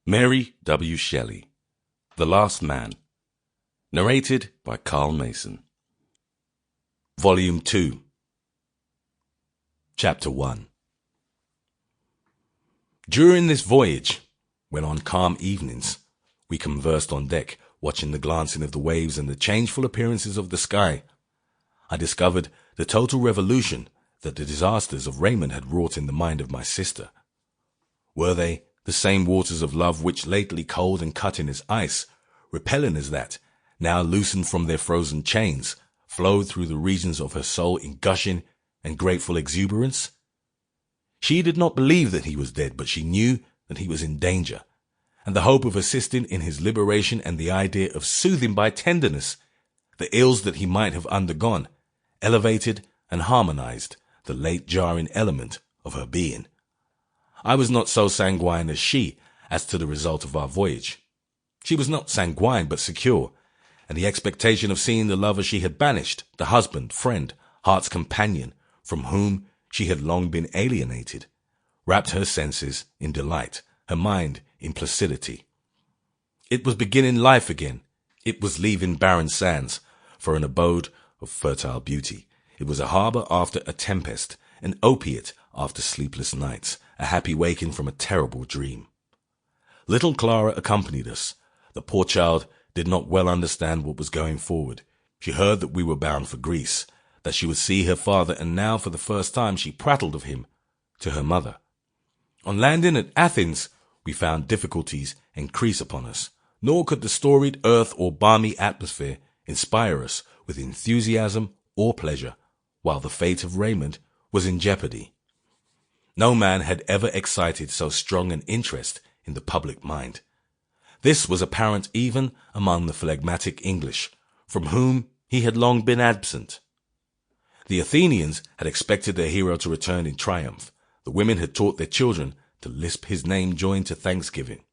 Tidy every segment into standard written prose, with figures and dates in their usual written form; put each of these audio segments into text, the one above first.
Mary W. Shelley, The Last Man. Narrated by Carl Mason. Volume 2. Chapter 1. During this voyage, when on calm evenings we conversed on deck, watching the glancing of the waves and the changeful appearances of the sky, I discovered the total revolution that the disasters of Raymond had wrought in the mind of my sister. Were they the same waters of love which, lately cold and cutting as ice, repelling as that, now loosened from their frozen chains, flowed through the regions of her soul in gushing and grateful exuberance? She did not believe that he was dead, but she knew that he was in danger, and the hope of assisting in his liberation and the idea of soothing by tenderness the ills that he might have undergone elevated and harmonized the late jarring element of her being. I was not so sanguine as she as to the result of our voyage. She was not sanguine but secure, and the expectation of seeing the lover she had banished, the husband, friend, heart's companion, from whom she had long been alienated, wrapped her senses in delight, her mind in placidity. It was beginning life again. It was leaving barren sands for an abode of fertile beauty. It was a harbour after a tempest, an opiate after sleepless nights, a happy waking from a terrible dream. Little Clara accompanied us. The poor child did not well understand what was going forward. She heard that we were bound for Greece, that she would see her father, and now for the first time she prattled of him to her mother. On landing at Athens, we found difficulties increase upon us, nor could the storied earth or balmy atmosphere inspire us with enthusiasm or pleasure, while the fate of Raymond was in jeopardy. No man had ever excited so strong an interest in the public mind. This was apparent even among the phlegmatic English, from whom he had long been absent. The Athenians had expected their hero to return in triumph. The women had taught their children to lisp his name joined to thanksgiving.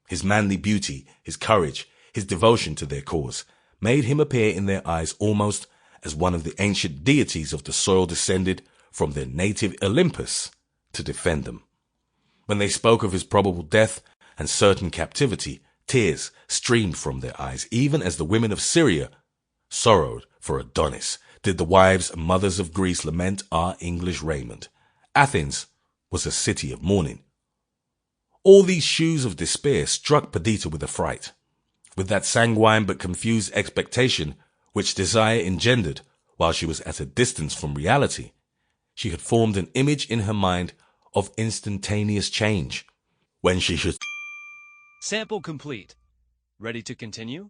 His manly beauty, his courage, his devotion to their cause, made him appear in their eyes almost as one of the ancient deities of the soil descended from their native Olympus to defend them. When they spoke of his probable death and certain captivity, tears streamed from their eyes, even as the women of Syria sorrowed for Adonis, did the wives and mothers of Greece lament our English Raymond. Athens was a city of mourning. All these shews of despair struck Perdita with affright. With that sanguine but confused expectation which desire engendered while she was at a distance from reality, she had formed an image in her mind of instantaneous change, when she should... Sample complete. Ready to continue?